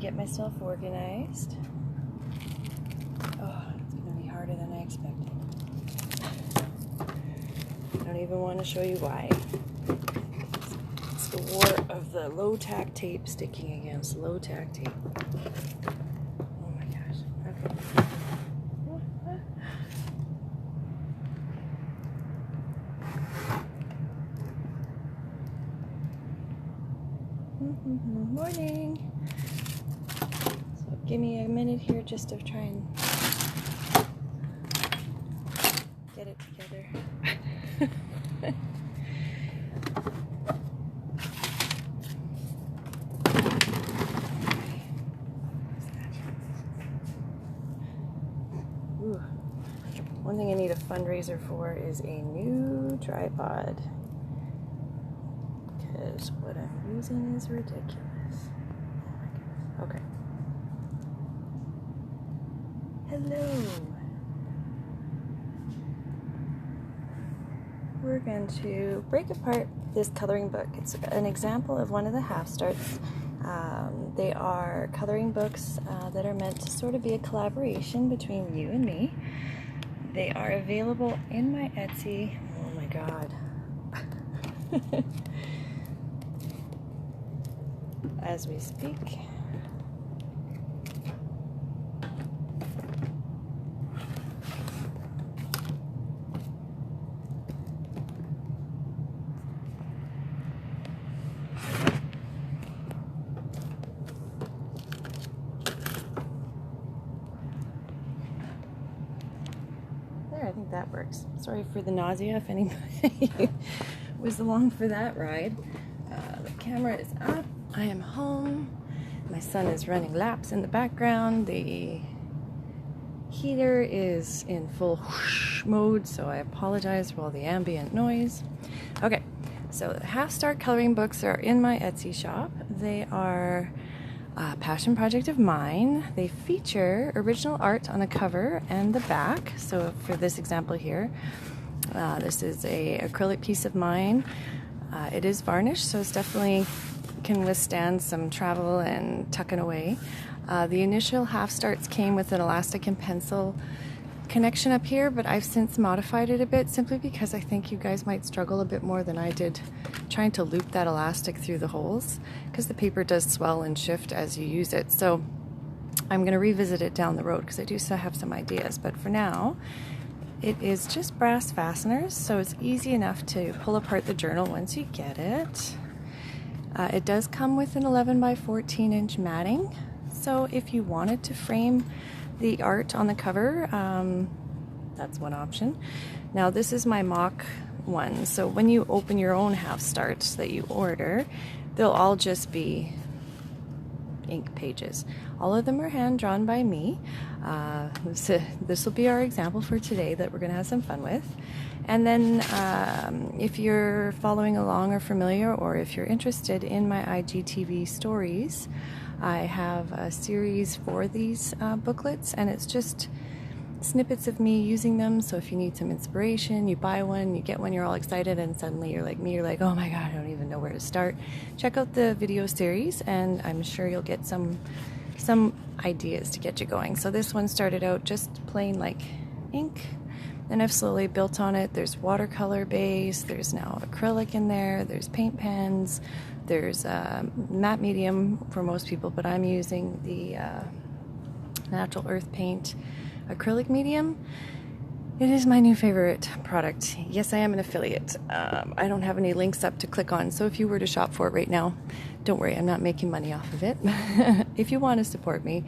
get myself organized. Oh, it's going to be harder than I expected. I don't even want to show you why. It's the war of the low-tack tape sticking against low-tack tape. Oh my gosh. Okay. Morning. So give me a minute here just to try and get it together. Ooh. One thing I need a fundraiser for is a new tripod. Because what I'm using is ridiculous. Oh my goodness. Okay. Hello. We're going to break apart this coloring book. It's an example of one of the half starts. They are coloring books that are meant to sort of be a collaboration between you and me. They are available in my Etsy. Oh my god. As we speak. There, I think that works. Sorry for the nausea if anybody was along for that ride. The camera is up. I am home. My son is running laps in the background. The heater is in full whoosh mode, so I apologize for all the ambient noise. Okay, so the half-start coloring books are in my Etsy shop. They are a passion project of mine. They feature original art on the cover and the back. So for this example here, this is a acrylic piece of mine. It is varnished, so it's definitely can withstand some travel and tucking away. The initial half starts came with an elastic and pencil connection up here, but I've since modified it a bit simply because I think you guys might struggle a bit more than I did trying to loop that elastic through the holes, because the paper does swell and shift as you use it. So I'm going to revisit it down the road because I do still have some ideas, but for now it is just brass fasteners, so it's easy enough to pull apart the journal once you get it. It does come with an 11 by 14 inch matting, so if you wanted to frame the art on the cover, that's one option. Now this is my mock one, so when you open your own half starts that you order, they'll all just be ink pages. All of them are hand drawn by me. So this will be our example for today that we're going to have some fun with. And then if you're following along or familiar, or if you're interested in my IGTV stories, I have a series for these booklets, and it's just snippets of me using them. So if you need some inspiration, you buy one, you get one, you're all excited, and suddenly you're like me, you're like, oh my god, I don't even know where to start. Check out the video series, and I'm sure you'll get some ideas to get you going. So this one started out just plain like ink, and I've slowly built on it. There's watercolor base, there's now acrylic in there, there's paint pens, there's matte medium for most people, but I'm using the natural earth paint acrylic medium. It is my new favorite product. Yes, I am an affiliate. I don't have any links up to click on, so if you were to shop for it right now, don't worry, I'm not making money off of it. If you want to support me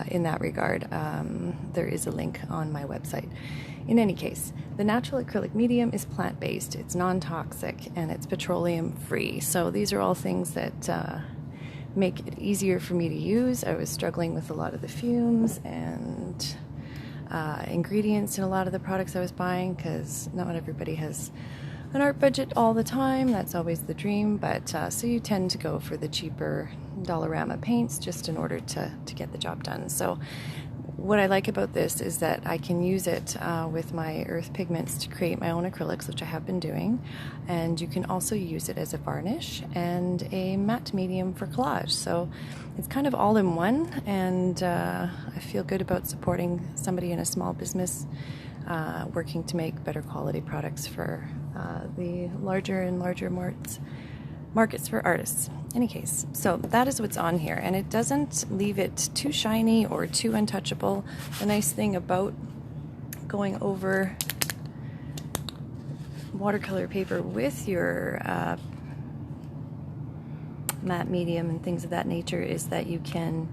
in that regard, there is a link on my website. In any case, the natural acrylic medium is plant-based, it's non-toxic, and it's petroleum-free. So these are all things that make it easier for me to use. I was struggling with a lot of the fumes and ingredients in a lot of the products I was buying, because not everybody has an art budget all the time. That's always the dream, but so you tend to go for the cheaper Dollarama paints just in order to get the job done. So what I like about this is that I can use it with my earth pigments to create my own acrylics, which I have been doing, and you can also use it as a varnish and a matte medium for collage. So it's kind of all in one, and I feel good about supporting somebody in a small business working to make better quality products for the larger and larger markets for artists. Any case, so that is what's on here, and it doesn't leave it too shiny or too untouchable. The nice thing about going over watercolor paper with your matte medium and things of that nature is that you can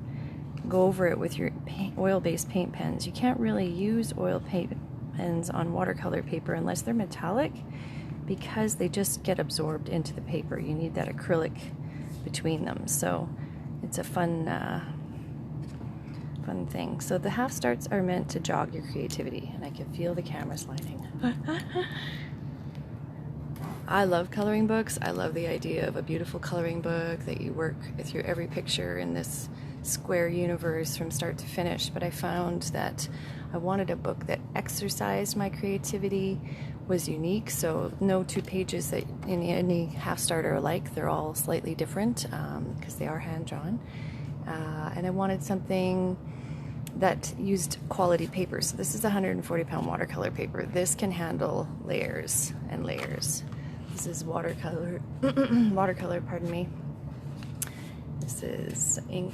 go over it with your oil-based paint pens. You can't really use oil paint pens on watercolor paper unless they're metallic, because they just get absorbed into the paper. You need that acrylic between them. So it's a fun thing. So the half starts are meant to jog your creativity, and I can feel the camera sliding. I love coloring books. I love the idea of a beautiful coloring book that you work through every picture in this square universe from start to finish, but I found that I wanted a book that exercised my creativity, was unique, so no two pages that in any half start are alike. They're all slightly different because they are hand-drawn, and I wanted something that used quality paper. So this is 140-pound watercolor paper. This can handle layers and layers. This is watercolor, pardon me. This is ink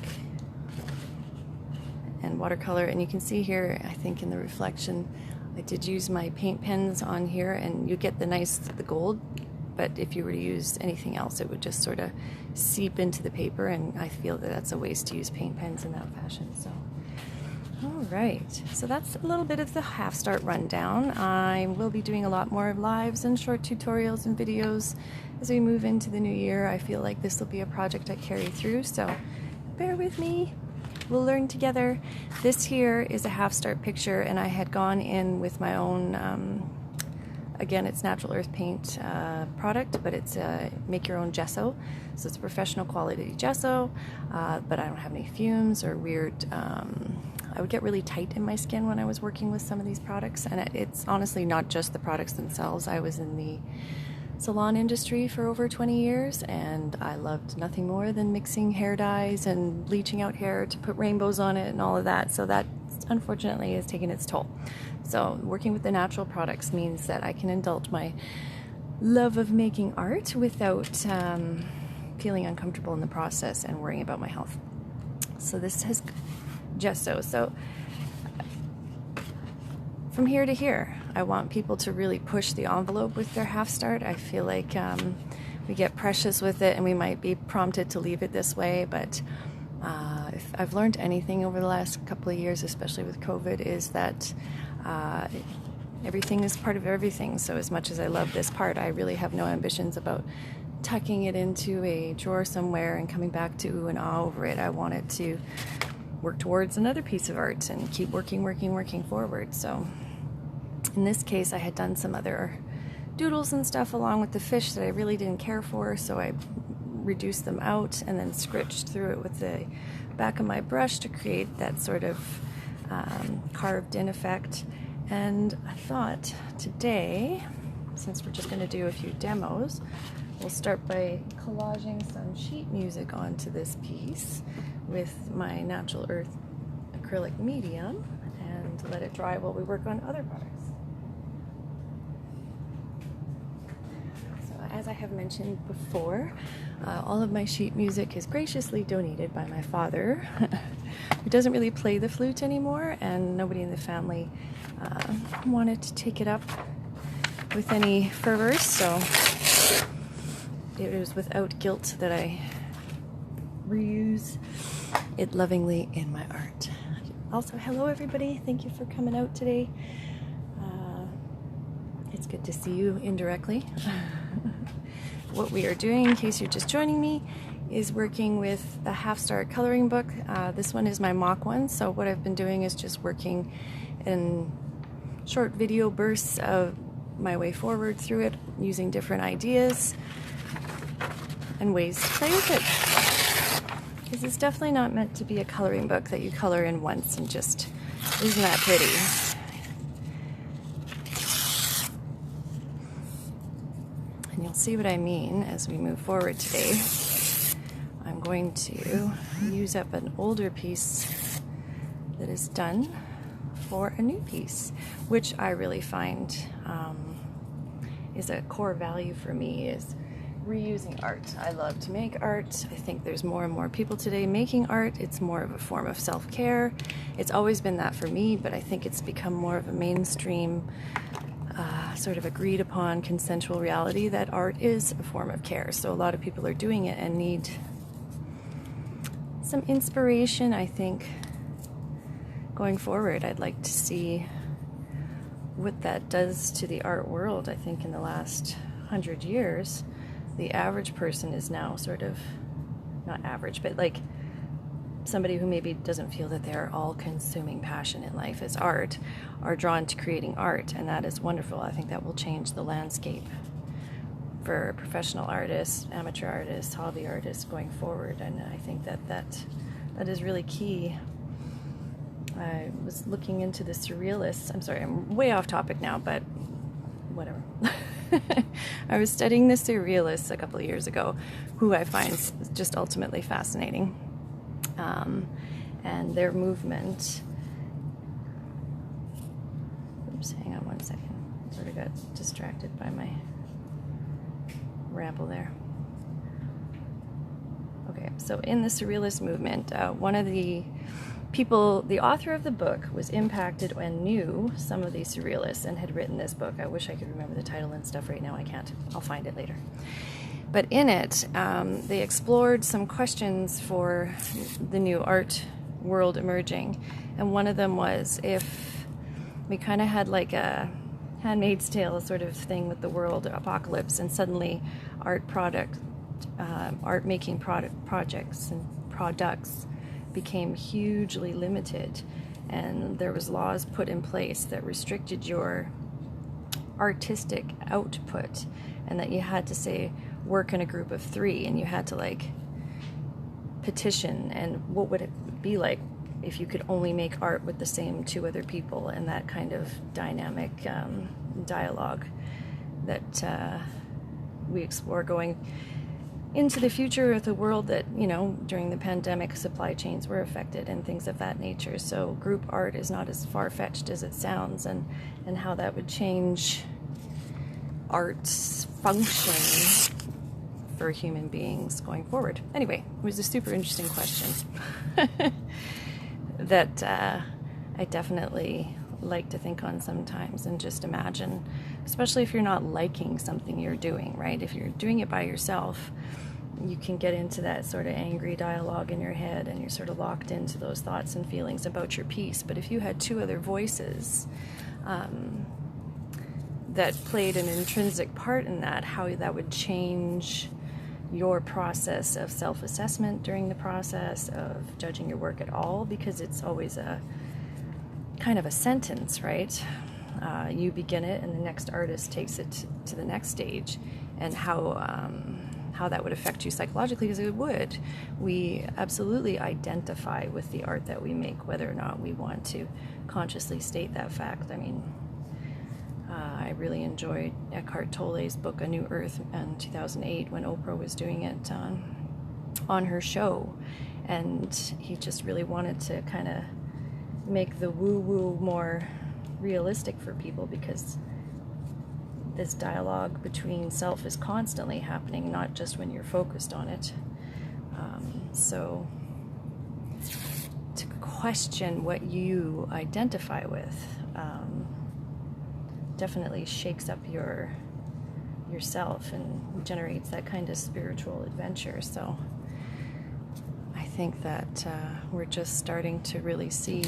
and watercolor, and you can see here, I think in the reflection, I did use my paint pens on here, and you get the gold, but if you were to use anything else, it would just sort of seep into the paper, and I feel that that's a waste to use paint pens in that fashion. So, all right, so that's a little bit of the half start rundown. I will be doing a lot more lives and short tutorials and videos as we move into the new year. I feel like this will be a project I carry through, so bear with me. We'll learn together. This here is a half start picture, and I had gone in with my own, again, it's natural earth paint product, but it's make your own gesso. So it's professional quality gesso, but I don't have any fumes or weird, I would get really tight in my skin when I was working with some of these products, and it's honestly not just the products themselves. I was in the salon industry for over 20 years, and I loved nothing more than mixing hair dyes and bleaching out hair to put rainbows on it and all of that. So that unfortunately has taken its toll. So working with the natural products means that I can indulge my love of making art without feeling uncomfortable in the process and worrying about my health. So this has gesso. So from here to here, I want people to really push the envelope with their half start. I feel like we get precious with it, and we might be prompted to leave it this way, but if I've learned anything over the last couple of years, especially with COVID, is that everything is part of everything. So as much as I love this part, I really have no ambitions about tucking it into a drawer somewhere and coming back to ooh and ah over it. I want it to work towards another piece of art and keep working forward. So in this case, I had done some other doodles and stuff along with the fish that I really didn't care for, so I reduced them out and then scratched through it with the back of my brush to create that sort of carved in effect. And I thought today, since we're just going to do a few demos, we'll start by collaging some sheet music onto this piece with my natural earth acrylic medium and let it dry while we work on other products. So as I have mentioned before, all of my sheet music is graciously donated by my father, who doesn't really play the flute anymore, and nobody in the family wanted to take it up with any fervor, so it was without guilt that I reuse it lovingly in my art. Also, hello everybody, thank you for coming out today. It's good to see you indirectly. What we are doing, in case you're just joining me, is working with the Half Star coloring book. This one is my mock one, so what I've been doing is just working in short video bursts of my way forward through it, using different ideas and ways to play with it. Because it's definitely not meant to be a coloring book that you color in once and just Isn't that pretty? And you'll see what I mean as we move forward today. I'm going to use up an older piece that is done for a new piece, which I really find is a core value for me, is reusing art. I love to make art. I think there's more and more people today making art. It's more of a form of self-care. It's always been that for me, but I think it's become more of a mainstream, sort of agreed upon consensual reality that art is a form of care. So a lot of people are doing it and need some inspiration, I think, going forward. I'd like to see what that does to the art world. I think in the last 100 years, the average person is now sort of, not average, but like somebody who maybe doesn't feel that their all-consuming passion in life is art, are drawn to creating art, and that is wonderful. I think that will change the landscape for professional artists, amateur artists, hobby artists going forward, and I think that is really key. I was looking into the surrealists. I'm sorry, I'm way off topic now, but whatever. I was studying the surrealists a couple of years ago, who I find just ultimately fascinating. And their movement. Oops, hang on one second. Sort of got distracted by my ramble there. Okay, so in the surrealist movement, one of the people, the author of the book, was impacted and knew some of these surrealists and had written this book. I wish I could remember the title and stuff right now. I can't. I'll find it later. But in it, they explored some questions for the new art world emerging. And one of them was, if we kind of had like a Handmaid's Tale sort of thing with the world apocalypse, and suddenly art-making projects and products became hugely limited, and there was laws put in place that restricted your artistic output, and that you had to, say, work in a group of 3, and you had to like petition, and what would it be like if you could only make art with the same 2 other people, and that kind of dynamic dialogue that we explore going into the future of the world, that, you know, during the pandemic supply chains were affected and things of that nature. So group art is not as far-fetched as it sounds, and how that would change art's function for human beings going forward. Anyway, it was a super interesting question that I definitely like to think on sometimes, and just imagine, especially if you're not liking something you're doing, right? If you're doing it by yourself, you can get into that sort of angry dialogue in your head, and you're sort of locked into those thoughts and feelings about your piece. But if you had 2 other voices that played an intrinsic part in that, how that would change your process of self-assessment during the process of judging your work at all, because it's always a kind of a sentence, right? You begin it, and the next artist takes it to the next stage, and how that would affect you psychologically, because it would. We absolutely identify with the art that we make, whether or not we want to consciously state that fact. I mean, I really enjoyed Eckhart Tolle's book, A New Earth, in 2008, when Oprah was doing it on her show, and he just really wanted to kind of make the woo-woo more realistic for people, because this dialogue between self is constantly happening, not just when you're focused on it. So to question what you identify with definitely shakes up yourself and generates that kind of spiritual adventure. So I think that we're just starting to really see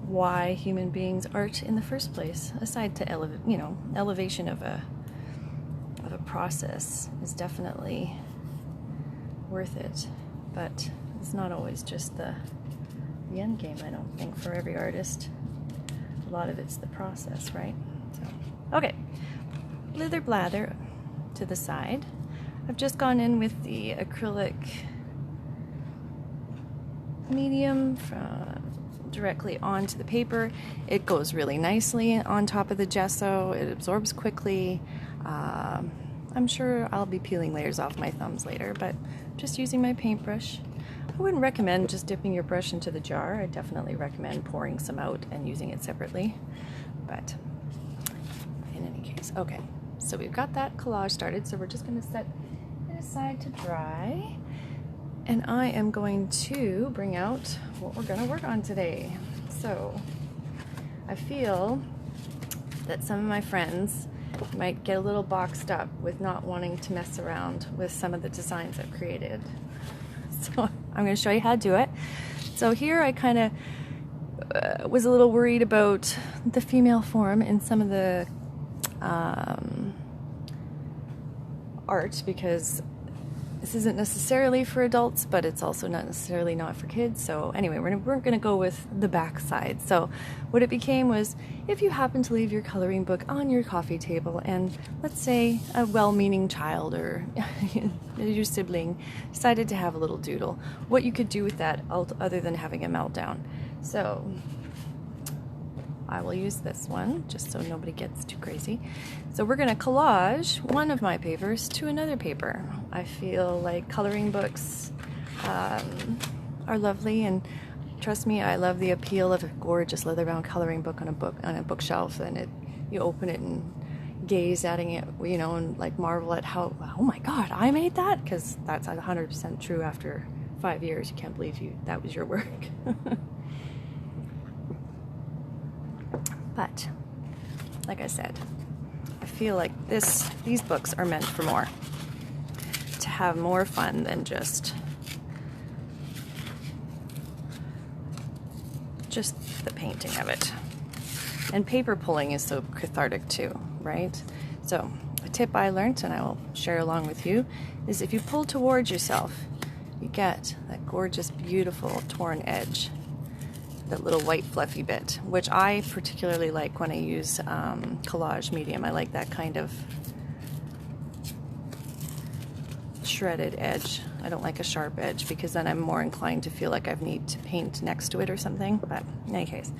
why human beings art in the first place, aside to elevation of a process is definitely worth it, but it's not always just the end game. I don't think for every artist. A lot of it's the process, right? So, okay, blither blather to the side. I've just gone in with the acrylic medium from directly onto the paper. It goes really nicely on top of the gesso. It absorbs quickly. I'm sure I'll be peeling layers off my thumbs later, but just using my paintbrush. I wouldn't recommend just dipping your brush into the jar. I definitely recommend pouring some out and using it separately. But in any case, okay. So we've got that collage started, so we're just going to set it aside to dry. And I am going to bring out what we're going to work on today. So I feel that some of my friends might get a little boxed up with not wanting to mess around with some of the designs I've created. So I'm going to show you how to do it. So here I kind of was a little worried about the female form in some of the art, because this isn't necessarily for adults, but it's also not necessarily not for kids. So anyway, we're going to go with the back side. So what it became was, if you happen to leave your coloring book on your coffee table and let's say a well-meaning child or your sibling decided to have a little doodle, what you could do with that other than having a meltdown. So I will use this one just so nobody gets too crazy. So we're going to collage one of my papers to another paper. I feel like coloring books are lovely, and trust me, I love the appeal of a gorgeous leather-bound coloring book on a bookshelf, and you open it and gaze at it, you know, and like marvel at how, oh my God, I made that, because that's 100% true. After 5 years, you can't believe that was your work. But like I said, I feel like these books are meant for more, to have more fun than just the painting of it. And paper pulling is so cathartic too, right? So a tip I learned, and I will share along with you, is if you pull towards yourself, you get that gorgeous, beautiful torn edge, that little white fluffy bit, which I particularly like when I use collage medium. I like that kind of shredded edge. I don't like a sharp edge, because then I'm more inclined to feel like I need to paint next to it or something. But in any case,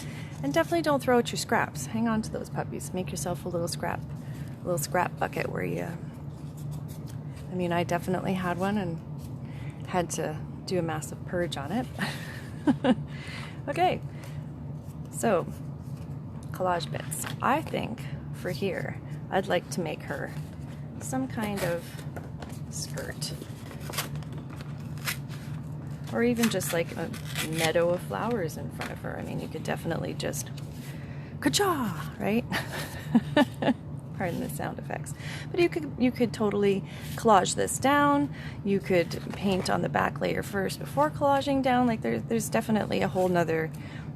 and definitely don't throw out your scraps. Hang on to those puppies. Make yourself a little scrap bucket where you, I mean, I definitely had one and had to do a massive purge on it. Okay, so collage bits. I think for here, I'd like to make her some kind of skirt, or even just like a meadow of flowers in front of her. I mean, you could definitely just ka-cha, right? Pardon the sound effects. But you could totally collage this down. You could paint on the back layer first before collaging down. Like there's definitely a whole nother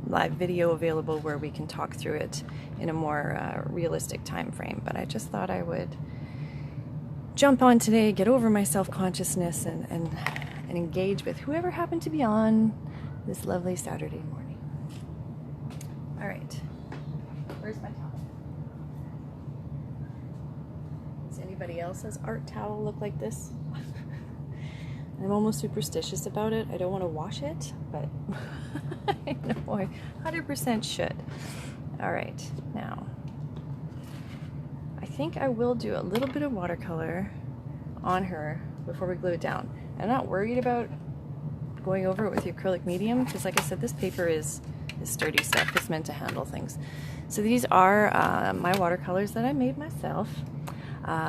live video available where we can talk through it in a more realistic time frame. But I just thought I would jump on today, get over my self-consciousness, and engage with whoever happened to be on this lovely Saturday morning. All right, where's my towel? Does anybody else's art towel look like this? I'm almost superstitious about it. I don't want to wash it, but I know I 100% should. All right, now I think I will do a little bit of watercolor on her before we glue it down. I'm not worried about going over it with the acrylic medium, because like I said, this paper is sturdy stuff. It's meant to handle things. So these are my watercolors that I made myself.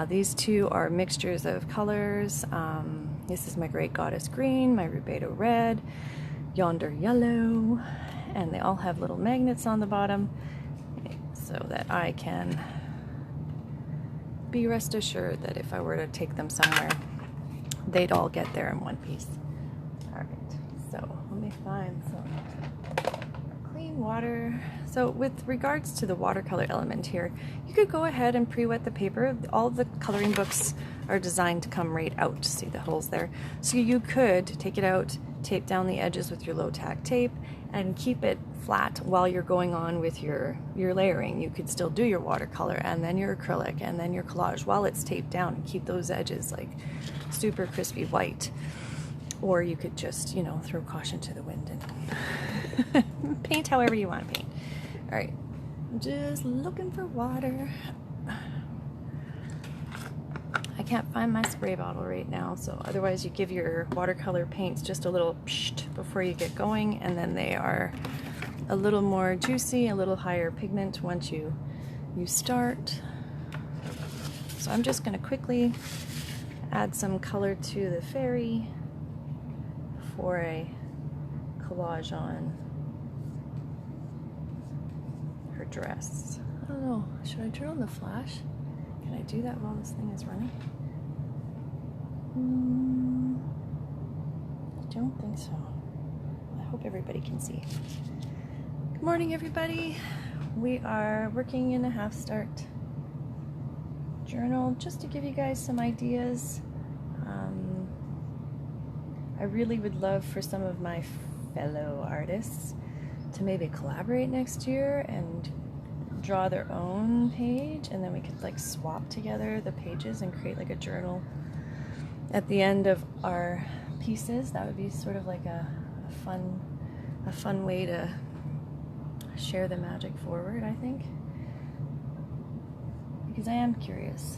These two are mixtures of colors. This is my Great Goddess Green, my Rubedo Red, Yonder Yellow, and they all have little magnets on the bottom so that I can be rest assured that if I were to take them somewhere, they'd all get there in one piece. All right, so let me find some clean water. So with regards to the watercolor element here, you could go ahead and pre-wet the paper. All the coloring books are designed to come right out. See the holes there? So you could take it out, tape down the edges with your low tack tape, and keep it flat while you're going on with your layering. You could still do your watercolor and then your acrylic and then your collage while it's taped down, and keep those edges like super crispy white. Or you could just, you know, throw caution to the wind Paint however you want to paint. All right, I'm just looking for water. I can't find my spray bottle right now, so otherwise you give your watercolor paints just a little psht before you get going, and then they are a little more juicy, a little higher pigment once you start. So I'm just going to quickly add some color to the fairy for a collage on her dress. I don't know, should I turn on the flash? Can I do that while this thing is running? I don't think so. I hope everybody can see. Good morning, everybody. We are working in a half start journal just to give you guys some ideas. I really would love for some of my fellow artists to maybe collaborate next year and draw their own page, and then we could like swap together the pages and create like a journal at the end of our pieces. That would be sort of like a fun way to share the magic forward, I think, because I am curious.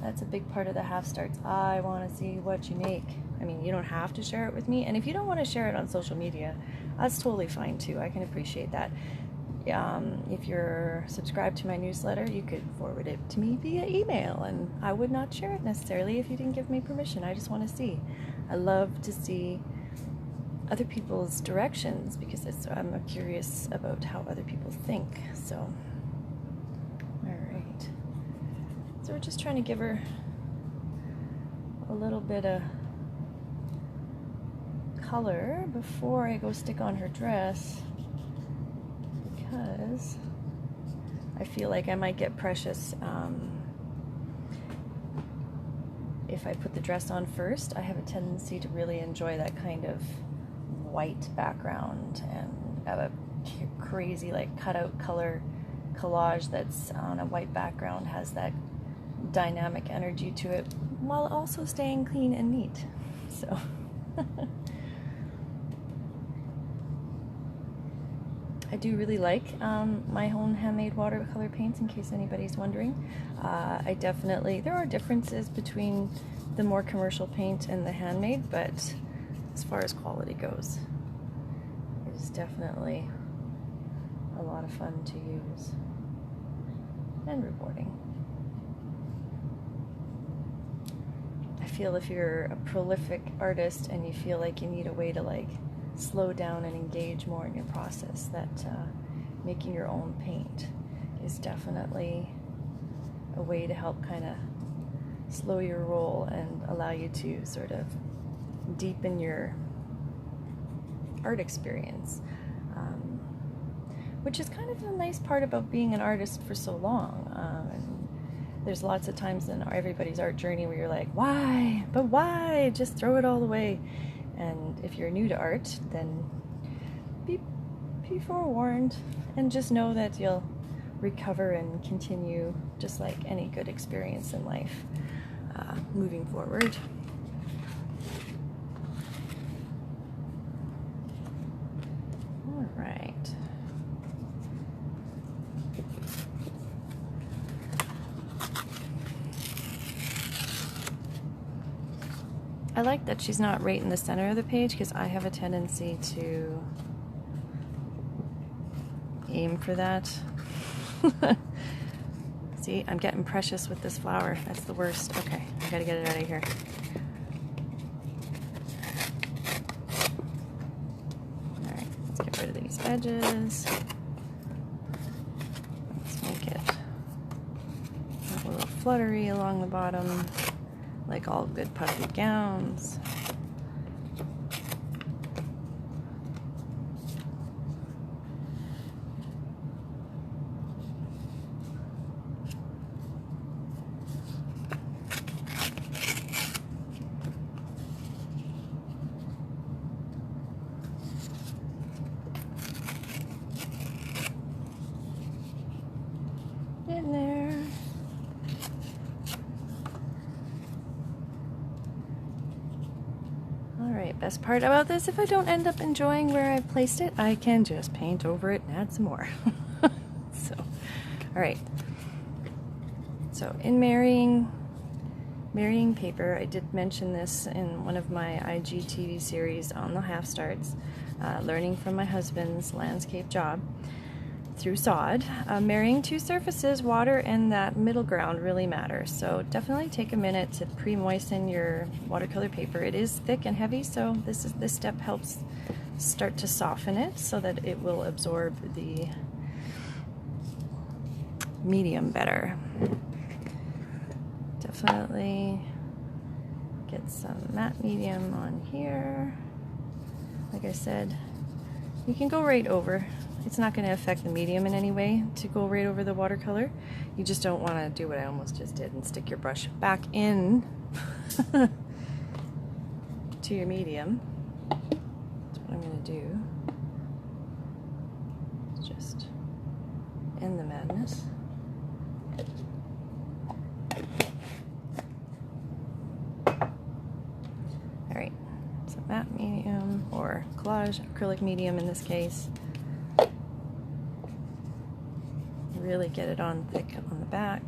That's a big part of the half starts. I want to see what you make. I mean, you don't have to share it with me, and if you don't want to share it on social media, that's totally fine too. I can appreciate that. If you're subscribed to my newsletter, you could forward it to me via email, and I would not share it necessarily if you didn't give me permission. I just want to see. I love to see other people's directions because I'm curious about how other people think. So, all right. So we're just trying to give her a little bit of color before I go stick on her dress, because I feel like I might get precious if I put the dress on first. I have a tendency to really enjoy that kind of white background, and have a crazy like cutout color collage that's on a white background has that dynamic energy to it while also staying clean and neat. So I do really like my own handmade watercolor paints, in case anybody's wondering. There are differences between the more commercial paint and the handmade, but as far as quality goes, it is definitely a lot of fun to use and rewarding. I feel if you're a prolific artist and you feel like you need a way to like slow down and engage more in your process, that making your own paint is definitely a way to help kind of slow your roll and allow you to sort of deepen your art experience, which is kind of a nice part about being an artist for so long. And there's lots of times in everybody's art journey where you're like, why? But why? Just throw it all away. And if you're new to art, then be forewarned, and just know that you'll recover and continue, just like any good experience in life, moving forward. All right. I like that she's not right in the center of the page, because I have a tendency to aim for that. See, I'm getting precious with this flower. That's the worst. Okay, I gotta get it out of here. Alright, let's get rid of these edges. Let's make it a little fluttery along the bottom, like all good puffy gowns. In there. Alright, best part about this, if I don't end up enjoying where I've placed it, I can just paint over it and add some more. So, alright. So in marrying paper, I did mention this in one of my IGTV series on the half starts, learning from my husband's landscape job through sod. Marrying two surfaces, water and that middle ground, really matters. So definitely take a minute to pre-moisten your watercolor paper. It is thick and heavy, so this step helps start to soften it so that it will absorb the medium better. Definitely get some matte medium on here. Like I said, you can go right over. It's not going to affect the medium in any way to go right over the watercolor. You just don't want to do what I almost just did and stick your brush back in to your medium. That's what I'm going to do. Just end the madness. Alright, so matte medium or collage acrylic medium in this case. Really get it on thick on the back.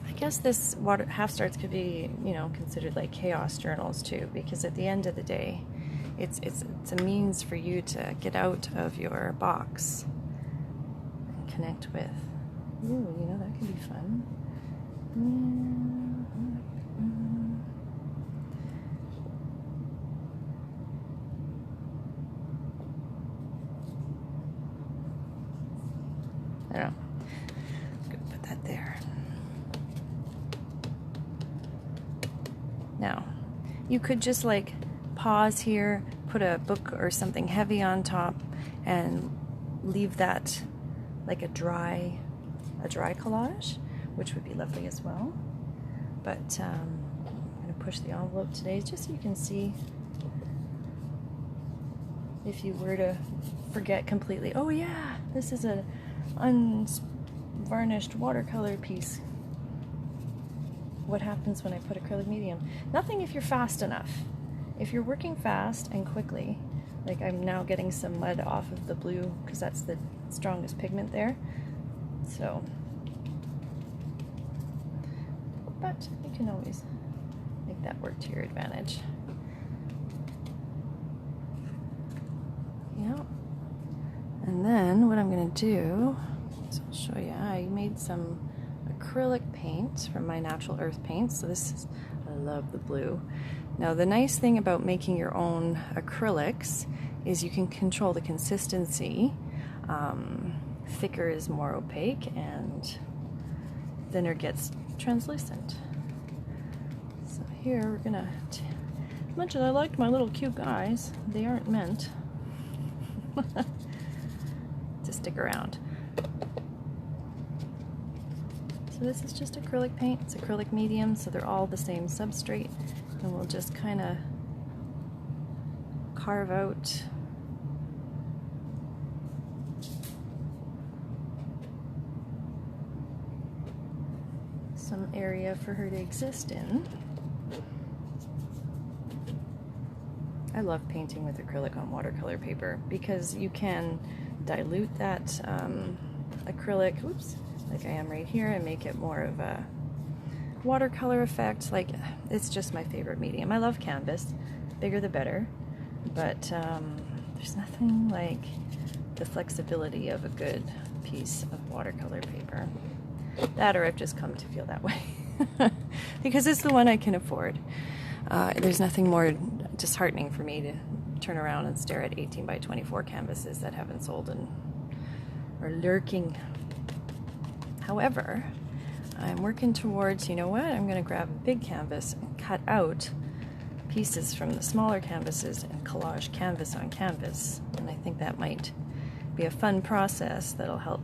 I guess this half starts could be, you know, considered like chaos journals too, because at the end of the day, it's a means for you to get out of your box and connect with. Ooh, you know, that could be fun. I don't know. I'm gonna put that there. Now, you could just like pause here, put a book or something heavy on top, and leave that like a dry collage, which would be lovely as well. But I'm gonna push the envelope today just so you can see if you were to forget completely. Oh yeah, this is a unvarnished watercolor piece. What happens when I put acrylic medium? Nothing if you're fast enough. If you're working fast and quickly, like I'm now getting some mud off of the blue because that's the strongest pigment there. So, but you can always make that work to your advantage. Yeah. And then what I'm going to do, so I'll show you, I made some acrylic paint from my natural earth paints. So this is, I love the blue. Now the nice thing about making your own acrylics is you can control the consistency. Thicker is more opaque and thinner gets translucent. So here we're going to, as much as I liked my little cute guys, they aren't meant to stick around. So this is just acrylic paint. It's acrylic medium, so they're all the same substrate, and we'll just kind of carve out some area for her to exist in. I love painting with acrylic on watercolor paper because you can dilute that acrylic, oops, like I am right here, and make it more of a watercolor effect. Like, it's just my favorite medium. I love canvas, bigger the better, but there's nothing like the flexibility of a good piece of watercolor paper. That, or I've just come to feel that way because it's the one I can afford. There's nothing more disheartening for me to turn around and stare at 18 by 24 canvases that haven't sold and are lurking. However, I'm working towards, you know what, I'm going to grab a big canvas and cut out pieces from the smaller canvases and collage canvas on canvas. And I think that might be a fun process that'll help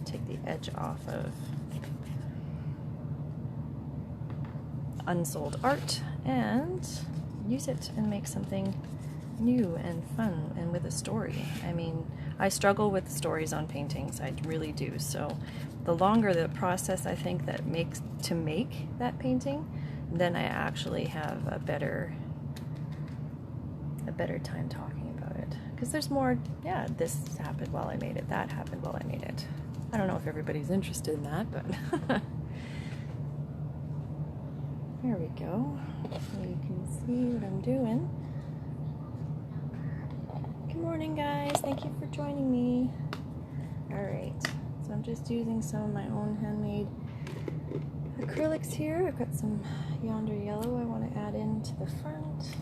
take the edge off of unsold art and use it and make something new and fun and with a story. I mean, I struggle with stories on paintings, I really do. So the longer the process I think that makes to make that painting, then I actually have a better time talking about it. Because there's more, yeah, this happened while I made it, that happened while I made it. I don't know if everybody's interested in that, but there we go. So you can see what I'm doing. Good morning, guys. Thank you for joining me. Alright, so I'm just using some of my own handmade acrylics here. I've got some yonder yellow I want to add into the front.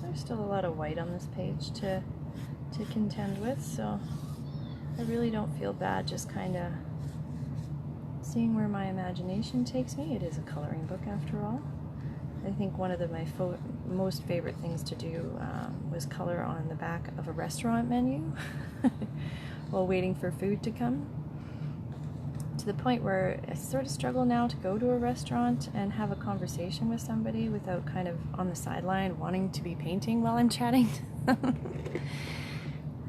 There's still a lot of white on this page to contend with, so I really don't feel bad just kind of seeing where my imagination takes me. It is a coloring book after all. I think one of my most favorite things to do was color on the back of a restaurant menu while waiting for food to come. To the point where I sort of struggle now to go to a restaurant and have a conversation with somebody without kind of on the sideline wanting to be painting while I'm chatting. I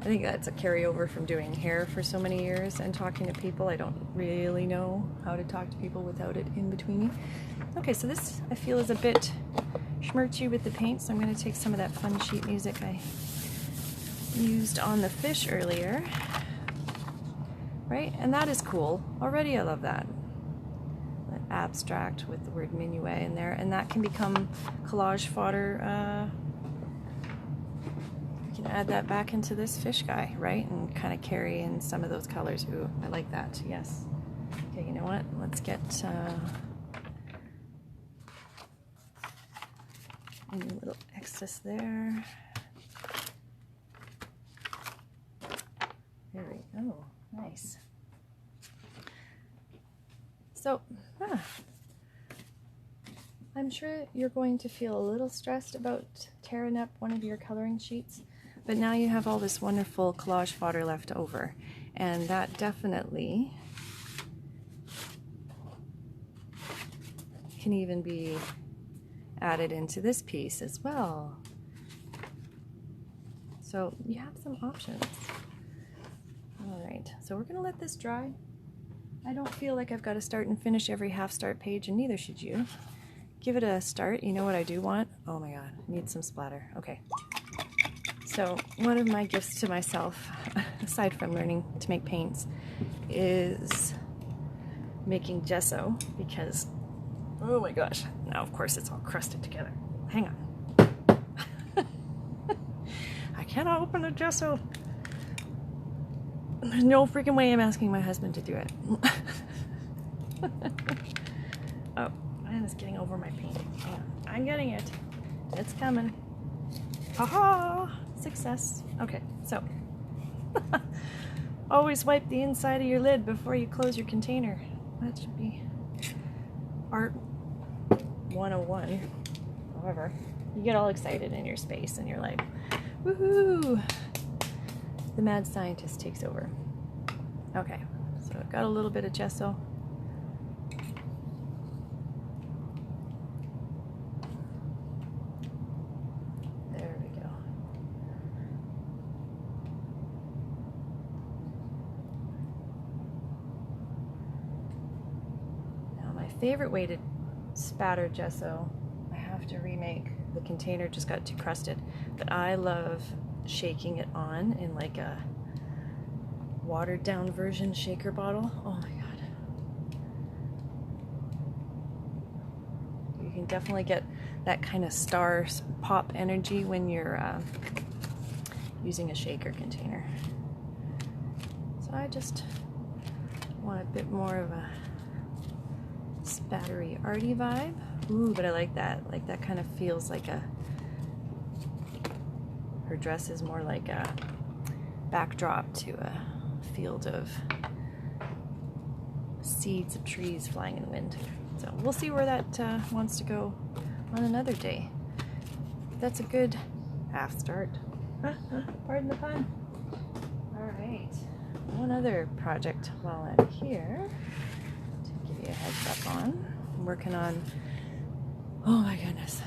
think that's a carryover from doing hair for so many years and talking to people. I don't really know how to talk to people without it in between me. Okay, so this I feel is a bit schmirchy with the paint, so I'm going to take some of that fun sheet music I used on the fish earlier. Right? And that is cool. Already I love that. That abstract with the word minuet in there. And that can become collage fodder. You can add that back into this fish guy, right? And kind of carry in some of those colors. Ooh, I like that. Yes. Okay, you know what? Let's get any little excess there. There we go. Nice. So, I'm sure you're going to feel a little stressed about tearing up one of your coloring sheets, but now you have all this wonderful collage fodder left over, and that definitely can even be added into this piece as well. So you have some options. Alright, so we're going to let this dry. I don't feel like I've got to start and finish every half-start page, and neither should you. Give it a start. You know what I do want? Oh my god, I need some splatter. Okay. So one of my gifts to myself, aside from learning to make paints, is making gesso, because, oh my gosh, now of course it's all crusted together. Hang on. I cannot open the gesso. There's no freaking way I'm asking my husband to do it. Oh, and it's getting over my painting. Hang on. I'm getting it. It's coming. Haha! Success. Okay, so always wipe the inside of your lid before you close your container. That should be art 101. However, you get all excited in your space and you're like, woohoo! The mad scientist takes over. Okay, so I've got a little bit of gesso. There we go. Now my favorite way to spatter gesso, I have to remake. The container just got too crusted, but I love shaking it on in like a watered down version shaker bottle. Oh my god. You can definitely get that kind of star pop energy when you're using a shaker container. So I just want a bit more of a spattery arty vibe. Ooh, but I like that. Like that kind of feels like a, her dress is more like a backdrop to a field of seeds of trees flying in the wind. So we'll see where that wants to go on another day. That's a good half start. Pardon the pun. Alright, one other project while I'm here to give you a heads up on. I'm working on, oh my goodness.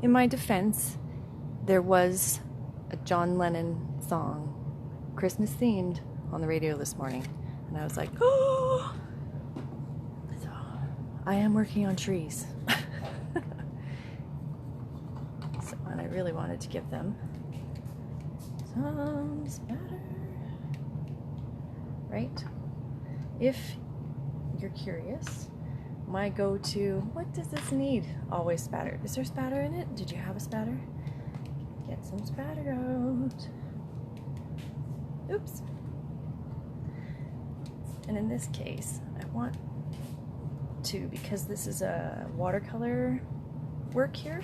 In my defense, there was a John Lennon song, Christmas themed, on the radio this morning. And I was like, oh! So, I am working on trees. So, and I really wanted to give them some spatter. Right? If you're curious, my go-to, what does this need? Always spatter. Is there spatter in it? Did you have a spatter? Get some spatter out. Oops. And in this case, I want to, because this is a watercolor work here,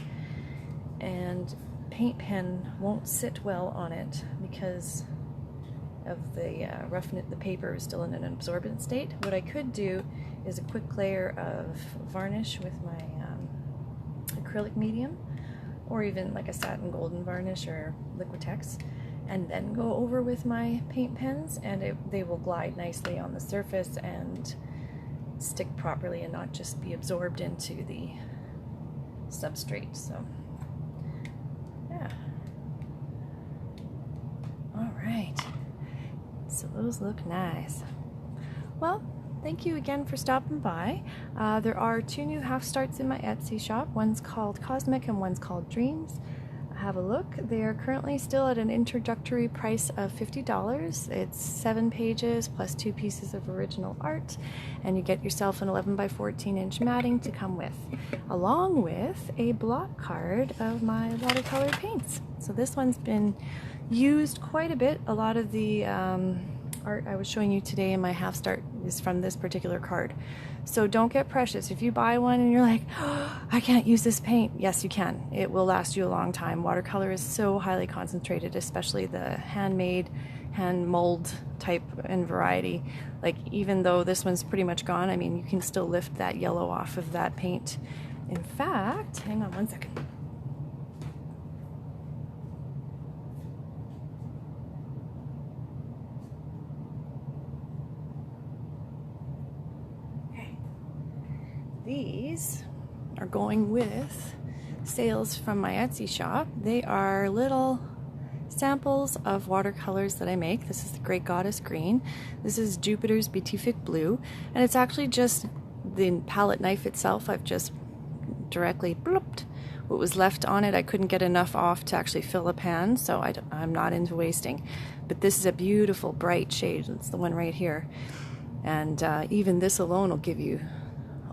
and paint pen won't sit well on it because of the roughness. The paper is still in an absorbent state. What I could do is a quick layer of varnish with my acrylic medium, or even like a satin golden varnish or Liquitex, and then go over with my paint pens, and they will glide nicely on the surface and stick properly and not just be absorbed into the substrate. So yeah. All right, so those look nice. Well, thank you again for stopping by. There are 2 new half starts in my Etsy shop. One's called Cosmic and one's called Dreams. Have a look. They are currently still at an introductory price of $50. It's 7 pages plus 2 pieces of original art, and you get yourself an 11 by 14 inch matting to come with, along with a block card of my watercolor paints. So this one's been used quite a bit. A lot of the art I was showing you today in my half start is from this particular card. So don't get precious. If you buy one and you're like, oh, I can't use this paint, yes you can. It will last you a long time. Watercolor is so highly concentrated, especially the handmade, hand mold type and variety. Like, even though this one's pretty much gone, I mean, you can still lift that yellow off of that paint. In fact, hang on one second. These are going with sales from my Etsy shop. They are little samples of watercolors that I make. This is the Great Goddess Green. This is Jupiter's Beatific Blue. And it's actually just the palette knife itself. I've just directly blooped what was left on it. I couldn't get enough off to actually fill a pan, so I'm not into wasting. But this is a beautiful bright shade. It's the one right here. And even this alone will give you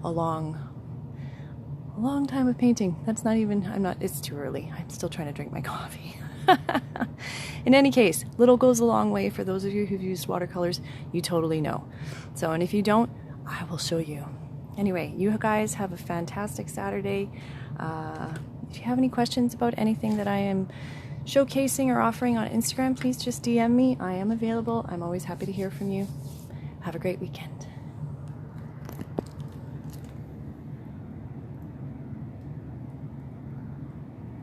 a long time of painting. That's not even, it's too early. I'm still trying to drink my coffee. In any case, little goes a long way. For those of you who've used watercolors, you totally know. So, and if you don't, I will show you. Anyway, you guys have a fantastic Saturday. If you have any questions about anything that I am showcasing or offering on Instagram, please just DM me. I am available. I'm always happy to hear from you. Have a great weekend.